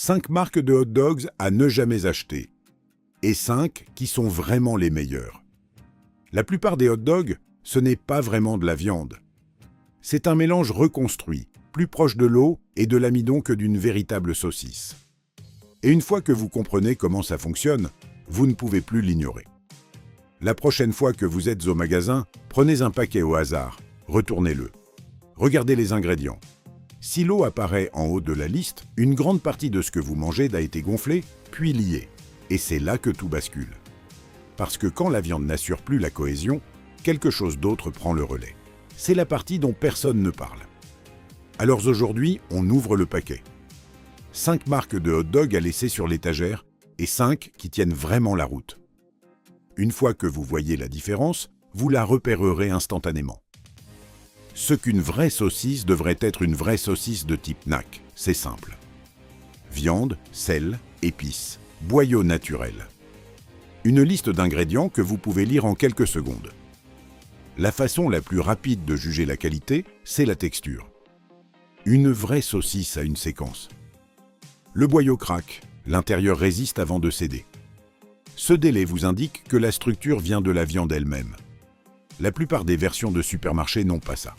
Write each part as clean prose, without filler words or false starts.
5 marques de hot dogs à ne jamais acheter. Et 5 qui sont vraiment les meilleures. La plupart des hot dogs, ce n'est pas vraiment de la viande. C'est un mélange reconstruit, plus proche de l'eau et de l'amidon que d'une véritable saucisse. Et une fois que vous comprenez comment ça fonctionne, vous ne pouvez plus l'ignorer. La prochaine fois que vous êtes au magasin, prenez un paquet au hasard, retournez-le. Regardez les ingrédients. Si l'eau apparaît en haut de la liste, une grande partie de ce que vous mangez a été gonflée, puis liée. Et c'est là que tout bascule. Parce que quand la viande n'assure plus la cohésion, quelque chose d'autre prend le relais. C'est la partie dont personne ne parle. Alors aujourd'hui, on ouvre le paquet. 5 marques de hot dog à laisser sur l'étagère et 5 qui tiennent vraiment la route. Une fois que vous voyez la différence, vous la repérerez instantanément. Ce qu'une vraie saucisse devrait être une vraie saucisse de type NAC, c'est simple. Viande, sel, épices, boyaux naturels. Une liste d'ingrédients que vous pouvez lire en quelques secondes. La façon la plus rapide de juger la qualité, c'est la texture. Une vraie saucisse a une séquence. Le boyau craque, l'intérieur résiste avant de céder. Ce délai vous indique que la structure vient de la viande elle-même. La plupart des versions de supermarché n'ont pas ça.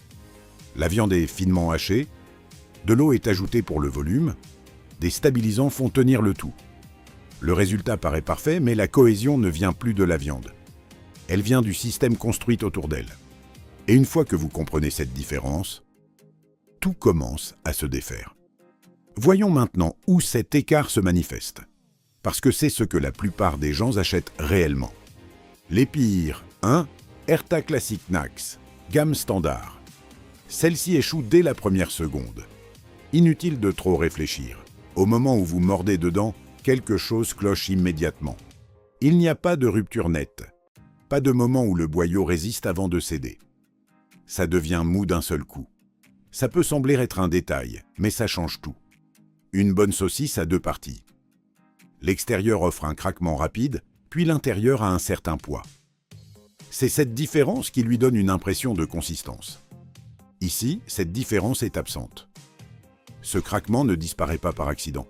La viande est finement hachée, de l'eau est ajoutée pour le volume, des stabilisants font tenir le tout. Le résultat paraît parfait, mais la cohésion ne vient plus de la viande. Elle vient du système construit autour d'elle. Et une fois que vous comprenez cette différence, tout commence à se défaire. Voyons maintenant où cet écart se manifeste. Parce que c'est ce que la plupart des gens achètent réellement. L'Épire 1, Erta Classic Nax, gamme standard. Celle-ci échoue dès la première seconde. Inutile de trop réfléchir. Au moment où vous mordez dedans, quelque chose cloche immédiatement. Il n'y a pas de rupture nette. Pas de moment où le boyau résiste avant de céder. Ça devient mou d'un seul coup. Ça peut sembler être un détail, mais ça change tout. Une bonne saucisse a 2 parties. L'extérieur offre un craquement rapide, puis l'intérieur a un certain poids. C'est cette différence qui lui donne une impression de consistance. Ici, cette différence est absente. Ce craquement ne disparaît pas par accident.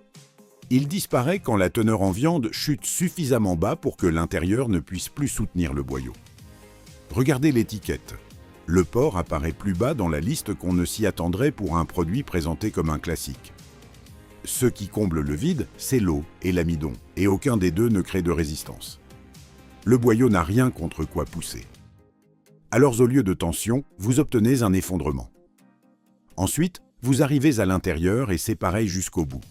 Il disparaît quand la teneur en viande chute suffisamment bas pour que l'intérieur ne puisse plus soutenir le boyau. Regardez l'étiquette. Le porc apparaît plus bas dans la liste qu'on ne s'y attendrait pour un produit présenté comme un classique. Ce qui comble le vide, c'est l'eau et l'amidon, et aucun des deux ne crée de résistance. Le boyau n'a rien contre quoi pousser. Alors au lieu de tension, vous obtenez un effondrement. Ensuite, vous arrivez à l'intérieur et c'est pareil jusqu'au bout.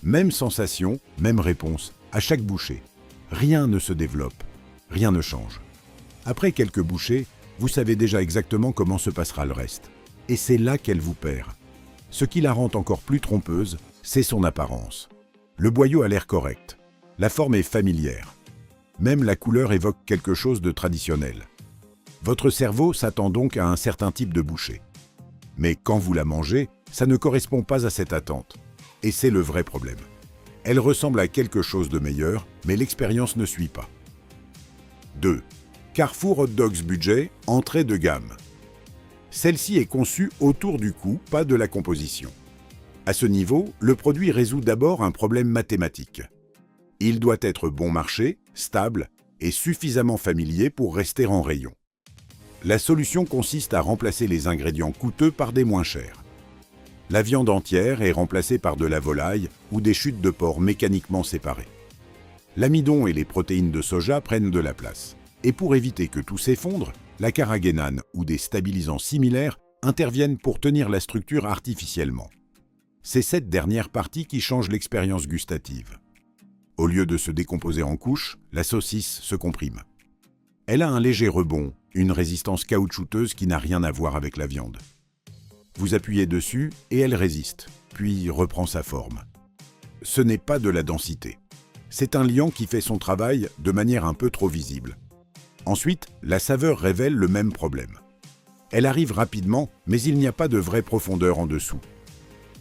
Même sensation, même réponse, à chaque bouchée. Rien ne se développe, rien ne change. Après quelques bouchées, vous savez déjà exactement comment se passera le reste. Et c'est là qu'elle vous perd. Ce qui la rend encore plus trompeuse, c'est son apparence. Le boyau a l'air correct. La forme est familière. Même la couleur évoque quelque chose de traditionnel. Votre cerveau s'attend donc à un certain type de bouchée. Mais quand vous la mangez, ça ne correspond pas à cette attente. Et c'est le vrai problème. Elle ressemble à quelque chose de meilleur, mais l'expérience ne suit pas. 2. Carrefour Hot Dogs Budget, entrée de gamme. Celle-ci est conçue autour du coût, pas de la composition. À ce niveau, le produit résout d'abord un problème mathématique. Il doit être bon marché, stable et suffisamment familier pour rester en rayon. La solution consiste à remplacer les ingrédients coûteux par des moins chers. La viande entière est remplacée par de la volaille ou des chutes de porc mécaniquement séparées. L'amidon et les protéines de soja prennent de la place. Et pour éviter que tout s'effondre, la carragénane ou des stabilisants similaires interviennent pour tenir la structure artificiellement. C'est cette dernière partie qui change l'expérience gustative. Au lieu de se décomposer en couches, la saucisse se comprime. Elle a un léger rebond, une résistance caoutchouteuse qui n'a rien à voir avec la viande. Vous appuyez dessus et elle résiste, puis reprend sa forme. Ce n'est pas de la densité. C'est un liant qui fait son travail de manière un peu trop visible. Ensuite, la saveur révèle le même problème. Elle arrive rapidement, mais il n'y a pas de vraie profondeur en dessous.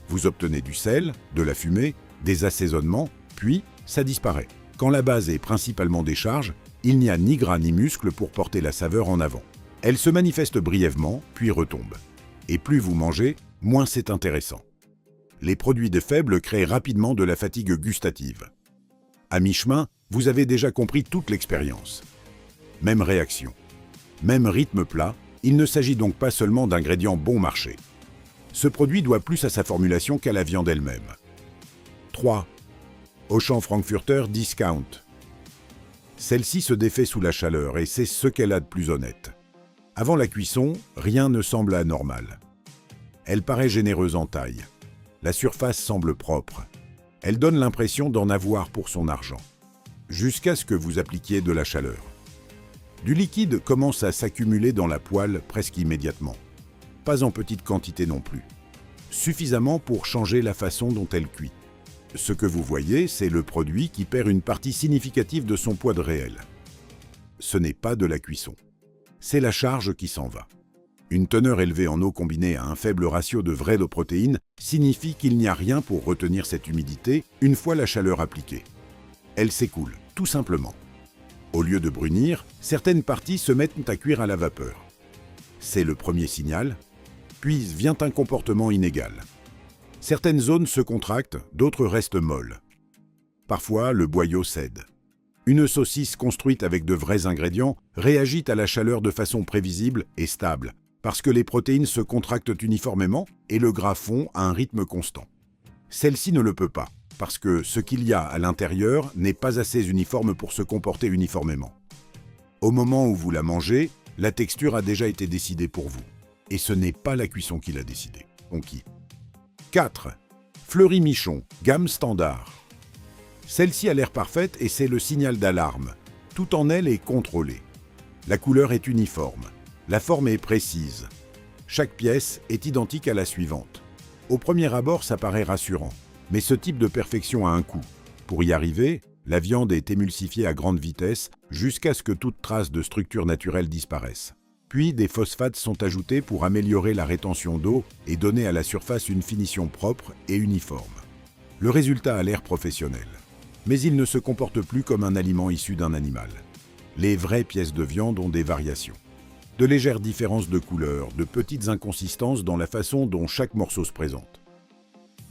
Vous obtenez du sel, de la fumée, des assaisonnements, puis ça disparaît. Quand la base est principalement des charges, il n'y a ni gras ni muscle pour porter la saveur en avant. Elle se manifeste brièvement, puis retombe. Et plus vous mangez, moins c'est intéressant. Les produits de faible créent rapidement de la fatigue gustative. À mi-chemin, vous avez déjà compris toute l'expérience. Même réaction. Même rythme plat, il ne s'agit donc pas seulement d'ingrédients bon marché. Ce produit doit plus à sa formulation qu'à la viande elle-même. 3. Auchan Frankfurter Discount. Celle-ci se défait sous la chaleur et c'est ce qu'elle a de plus honnête. Avant la cuisson, rien ne semble anormal. Elle paraît généreuse en taille. La surface semble propre. Elle donne l'impression d'en avoir pour son argent. Jusqu'à ce que vous appliquiez de la chaleur. Du liquide commence à s'accumuler dans la poêle presque immédiatement. Pas en petite quantité non plus. Suffisamment pour changer la façon dont elle cuit. Ce que vous voyez, c'est le produit qui perd une partie significative de son poids de réel. Ce n'est pas de la cuisson. C'est la charge qui s'en va. Une teneur élevée en eau combinée à un faible ratio de vraie de protéines signifie qu'il n'y a rien pour retenir cette humidité une fois la chaleur appliquée. Elle s'écoule, tout simplement. Au lieu de brunir, certaines parties se mettent à cuire à la vapeur. C'est le premier signal, puis vient un comportement inégal. Certaines zones se contractent, d'autres restent molles. Parfois, le boyau cède. Une saucisse construite avec de vrais ingrédients réagit à la chaleur de façon prévisible et stable, parce que les protéines se contractent uniformément et le gras fond à un rythme constant. Celle-ci ne le peut pas, parce que ce qu'il y a à l'intérieur n'est pas assez uniforme pour se comporter uniformément. Au moment où vous la mangez, la texture a déjà été décidée pour vous. Et ce n'est pas la cuisson qui l'a décidé. Conquis. 4. Fleury Michon, gamme standard. Celle-ci a l'air parfaite et c'est le signal d'alarme. Tout en elle est contrôlé. La couleur est uniforme. La forme est précise. Chaque pièce est identique à la suivante. Au premier abord, ça paraît rassurant. Mais ce type de perfection a un coût. Pour y arriver, la viande est émulsifiée à grande vitesse jusqu'à ce que toute trace de structure naturelle disparaisse. Puis des phosphates sont ajoutés pour améliorer la rétention d'eau et donner à la surface une finition propre et uniforme. Le résultat a l'air professionnel. Mais il ne se comporte plus comme un aliment issu d'un animal. Les vraies pièces de viande ont des variations. De légères différences de couleur, de petites inconsistances dans la façon dont chaque morceau se présente.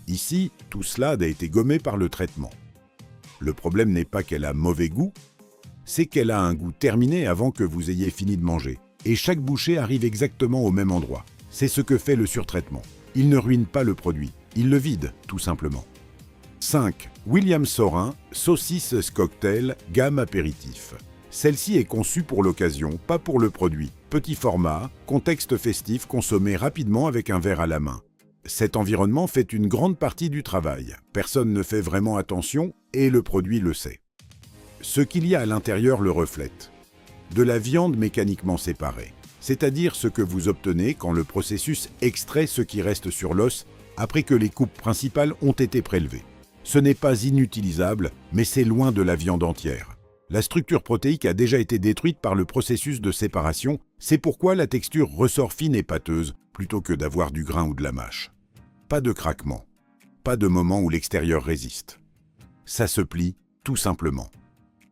Ici, tout cela a été gommé par le traitement. Le problème n'est pas qu'elle a mauvais goût, c'est qu'elle a un goût terminé avant que vous ayez fini de manger. Et chaque bouchée arrive exactement au même endroit. C'est ce que fait le surtraitement. Il ne ruine pas le produit, il le vide, tout simplement. 5. William Saurin, saucisse cocktail, gamme apéritif. Celle-ci est conçue pour l'occasion, pas pour le produit. Petit format, contexte festif consommé rapidement avec un verre à la main. Cet environnement fait une grande partie du travail. Personne ne fait vraiment attention et le produit le sait. Ce qu'il y a à l'intérieur le reflète. De la viande mécaniquement séparée, c'est-à-dire ce que vous obtenez quand le processus extrait ce qui reste sur l'os après que les coupes principales ont été prélevées. Ce n'est pas inutilisable, mais c'est loin de la viande entière. La structure protéique a déjà été détruite par le processus de séparation, c'est pourquoi la texture ressort fine et pâteuse plutôt que d'avoir du grain ou de la mâche. Pas de craquement, pas de moment où l'extérieur résiste. Ça se plie, tout simplement.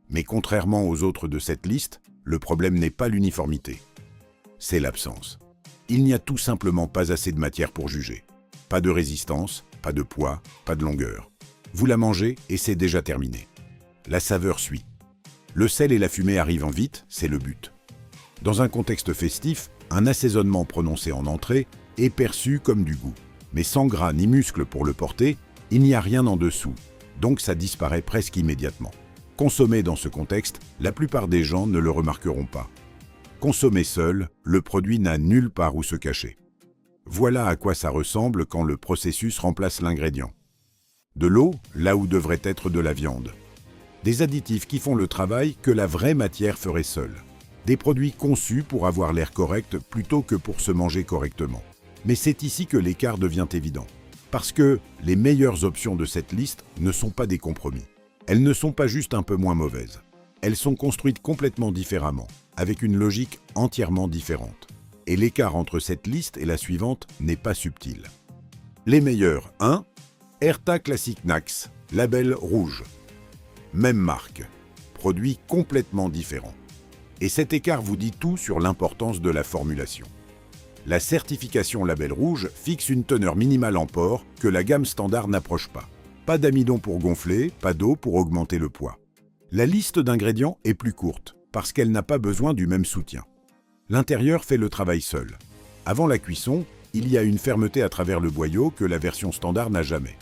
Mais contrairement aux autres de cette liste, le problème n'est pas l'uniformité. C'est l'absence. Il n'y a tout simplement pas assez de matière pour juger. Pas de résistance, pas de poids, pas de longueur. Vous la mangez et c'est déjà terminé. La saveur suit. Le sel et la fumée arrivent en vite, c'est le but. Dans un contexte festif, un assaisonnement prononcé en entrée est perçu comme du goût. Mais sans gras ni muscles pour le porter, il n'y a rien en dessous, donc ça disparaît presque immédiatement. Consommé dans ce contexte, la plupart des gens ne le remarqueront pas. Consommé seul, le produit n'a nulle part où se cacher. Voilà à quoi ça ressemble quand le processus remplace l'ingrédient. De l'eau, là où devrait être de la viande. Des additifs qui font le travail que la vraie matière ferait seule. Des produits conçus pour avoir l'air correct plutôt que pour se manger correctement. Mais c'est ici que l'écart devient évident. Parce que les meilleures options de cette liste ne sont pas des compromis. Elles ne sont pas juste un peu moins mauvaises. Elles sont construites complètement différemment, avec une logique entièrement différente. Et l'écart entre cette liste et la suivante n'est pas subtil. Les meilleurs 1. Herta Classic Nax, label rouge. Même marque, produit complètement différent. Et cet écart vous dit tout sur l'importance de la formulation. La certification label rouge fixe une teneur minimale en porc que la gamme standard n'approche pas. Pas d'amidon pour gonfler, pas d'eau pour augmenter le poids. La liste d'ingrédients est plus courte, parce qu'elle n'a pas besoin du même soutien. L'intérieur fait le travail seul. Avant la cuisson, il y a une fermeté à travers le boyau que la version standard n'a jamais.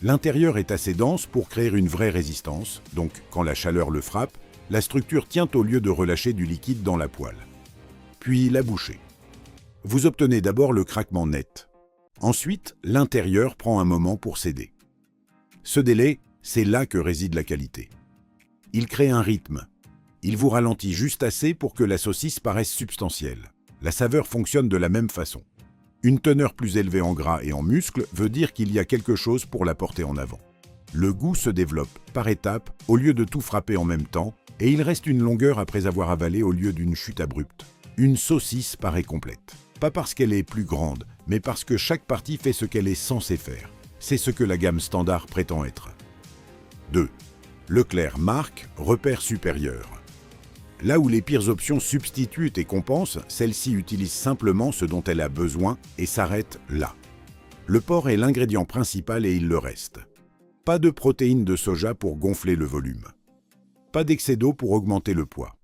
L'intérieur est assez dense pour créer une vraie résistance, donc quand la chaleur le frappe, la structure tient au lieu de relâcher du liquide dans la poêle. Puis la bouchée. Vous obtenez d'abord le craquement net. Ensuite, l'intérieur prend un moment pour céder. Ce délai, c'est là que réside la qualité. Il crée un rythme. Il vous ralentit juste assez pour que la saucisse paraisse substantielle. La saveur fonctionne de la même façon. Une teneur plus élevée en gras et en muscles veut dire qu'il y a quelque chose pour la porter en avant. Le goût se développe par étapes au lieu de tout frapper en même temps, et il reste une longueur après avoir avalé au lieu d'une chute abrupte. Une saucisse paraît complète. Pas parce qu'elle est plus grande, mais parce que chaque partie fait ce qu'elle est censée faire. C'est ce que la gamme standard prétend être. 2. Leclerc marque, repère supérieur. Là où les pires options substituent et compensent, celle-ci utilise simplement ce dont elle a besoin et s'arrête là. Le porc est l'ingrédient principal et il le reste. Pas de protéines de soja pour gonfler le volume. Pas d'excès d'eau pour augmenter le poids.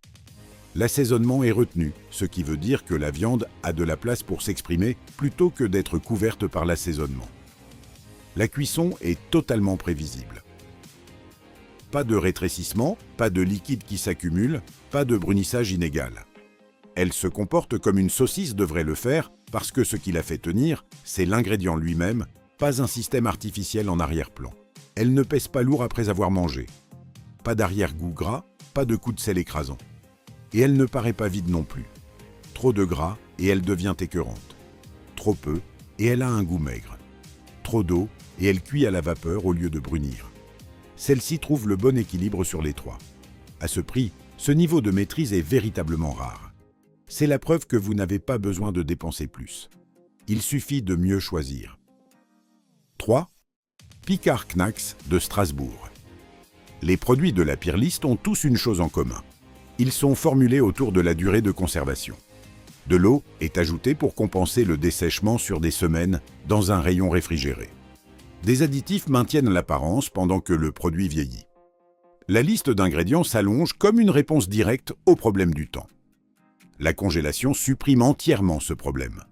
L'assaisonnement est retenu, ce qui veut dire que la viande a de la place pour s'exprimer plutôt que d'être couverte par l'assaisonnement. La cuisson est totalement prévisible. Pas de rétrécissement, pas de liquide qui s'accumule, pas de brunissage inégal. Elle se comporte comme une saucisse devrait le faire parce que ce qui la fait tenir, c'est l'ingrédient lui-même, pas un système artificiel en arrière-plan. Elle ne pèse pas lourd après avoir mangé. Pas d'arrière-goût gras, pas de coup de sel écrasant. Et elle ne paraît pas vide non plus. Trop de gras et elle devient écœurante. Trop peu et elle a un goût maigre. Trop d'eau et elle cuit à la vapeur au lieu de brunir. Celle-ci trouve le bon équilibre sur les trois. À ce prix, ce niveau de maîtrise est véritablement rare. C'est la preuve que vous n'avez pas besoin de dépenser plus. Il suffit de mieux choisir. 3. Picard Knacks de Strasbourg. Les produits de la Peer List ont tous une chose en commun. Ils sont formulés autour de la durée de conservation. De l'eau est ajoutée pour compenser le dessèchement sur des semaines dans un rayon réfrigéré. Des additifs maintiennent l'apparence pendant que le produit vieillit. La liste d'ingrédients s'allonge comme une réponse directe au problème du temps. La congélation supprime entièrement ce problème.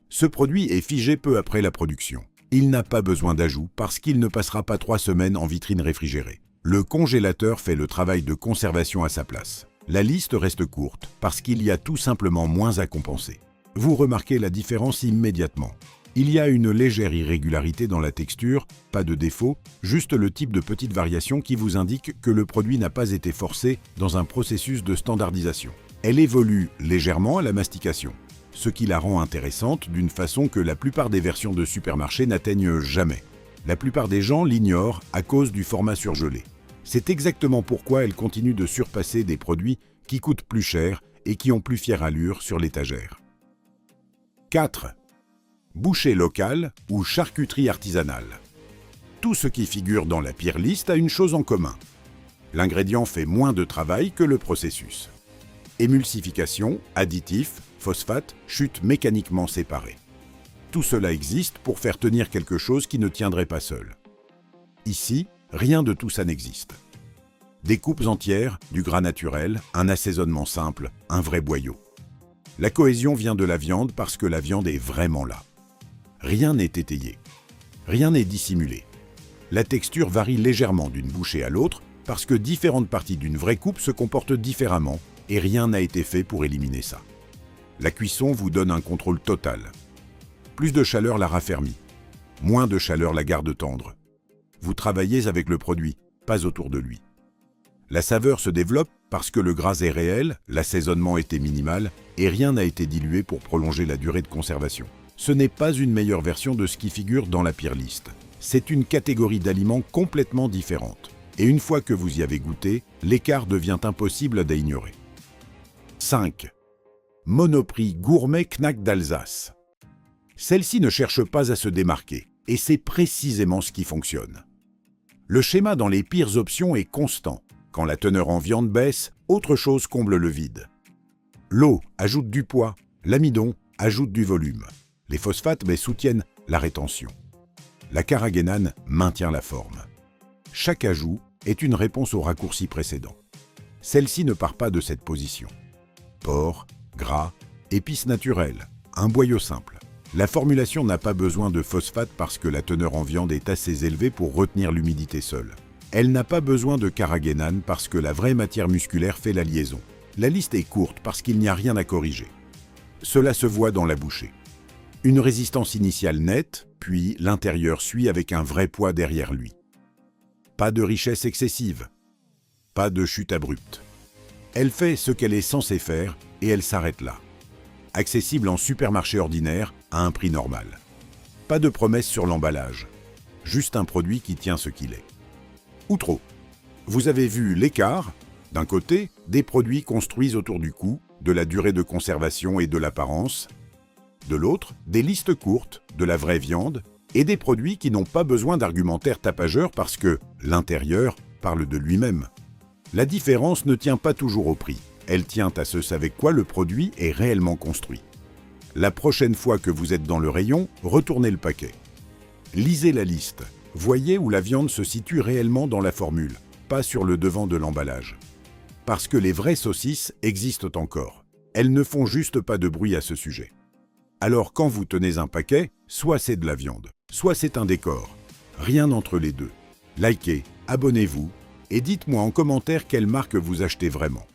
Ce produit est figé peu après la production. Il n'a pas besoin d'ajout parce qu'il ne passera pas 3 semaines en vitrine réfrigérée. Le congélateur fait le travail de conservation à sa place. La liste reste courte parce qu'il y a tout simplement moins à compenser. Vous remarquez la différence immédiatement. Il y a une légère irrégularité dans la texture, pas de défaut, juste le type de petite variation qui vous indique que le produit n'a pas été forcé dans un processus de standardisation. Elle évolue légèrement à la mastication, ce qui la rend intéressante d'une façon que la plupart des versions de supermarché n'atteignent jamais. La plupart des gens l'ignorent à cause du format surgelé. C'est exactement pourquoi elle continue de surpasser des produits qui coûtent plus cher et qui ont plus fière allure sur l'étagère. 4. Boucher local ou charcuterie artisanale. Tout ce qui figure dans la Peer List a une chose en commun. L'ingrédient fait moins de travail que le processus. Émulsification, additifs, phosphate chutent mécaniquement séparés. Tout cela existe pour faire tenir quelque chose qui ne tiendrait pas seul. Ici, rien de tout ça n'existe. Des coupes entières, du gras naturel, un assaisonnement simple, un vrai boyau. La cohésion vient de la viande parce que la viande est vraiment là. Rien n'est étayé. Rien n'est dissimulé. La texture varie légèrement d'une bouchée à l'autre parce que différentes parties d'une vraie coupe se comportent différemment et rien n'a été fait pour éliminer ça. La cuisson vous donne un contrôle total. Plus de chaleur la raffermit. Moins de chaleur la garde tendre. Vous travaillez avec le produit, pas autour de lui. La saveur se développe parce que le gras est réel, l'assaisonnement était minimal et rien n'a été dilué pour prolonger la durée de conservation. Ce n'est pas une meilleure version de ce qui figure dans la Peer List. C'est une catégorie d'aliments complètement différente. Et une fois que vous y avez goûté, l'écart devient impossible à ignorer. 5. Monoprix gourmet Knack d'Alsace. Celle-ci ne cherche pas à se démarquer, et c'est précisément ce qui fonctionne. Le schéma dans les pires options est constant. Quand la teneur en viande baisse, autre chose comble le vide. L'eau ajoute du poids, l'amidon ajoutent du volume. Les phosphates soutiennent la rétention. La carragénane maintient la forme. Chaque ajout est une réponse au raccourci précédent. Celle-ci ne part pas de cette position. Porc, gras, épices naturelles, un boyau simple. La formulation n'a pas besoin de phosphate parce que la teneur en viande est assez élevée pour retenir l'humidité seule. Elle n'a pas besoin de carragénane parce que la vraie matière musculaire fait la liaison. La liste est courte parce qu'il n'y a rien à corriger. Cela se voit dans la bouchée. Une résistance initiale nette, puis l'intérieur suit avec un vrai poids derrière lui. Pas de richesse excessive. Pas de chute abrupte. Elle fait ce qu'elle est censée faire et elle s'arrête là. Accessible en supermarché ordinaire à un prix normal. Pas de promesse sur l'emballage. Juste un produit qui tient ce qu'il est. Ou trop. Vous avez vu l'écart, d'un côté, des produits construits autour du coût, de la durée de conservation et de l'apparence. De l'autre, des listes courtes, de la vraie viande, et des produits qui n'ont pas besoin d'argumentaire tapageur parce que l'intérieur parle de lui-même. La différence ne tient pas toujours au prix, elle tient à ce avec quoi le produit est réellement construit. La prochaine fois que vous êtes dans le rayon, retournez le paquet. Lisez la liste, voyez où la viande se situe réellement dans la formule, pas sur le devant de l'emballage. Parce que les vraies saucisses existent encore, elles ne font juste pas de bruit à ce sujet. Alors quand vous tenez un paquet, soit c'est de la viande, soit c'est un décor. Rien entre les deux. Likez, abonnez-vous et dites-moi en commentaire quelle marque vous achetez vraiment.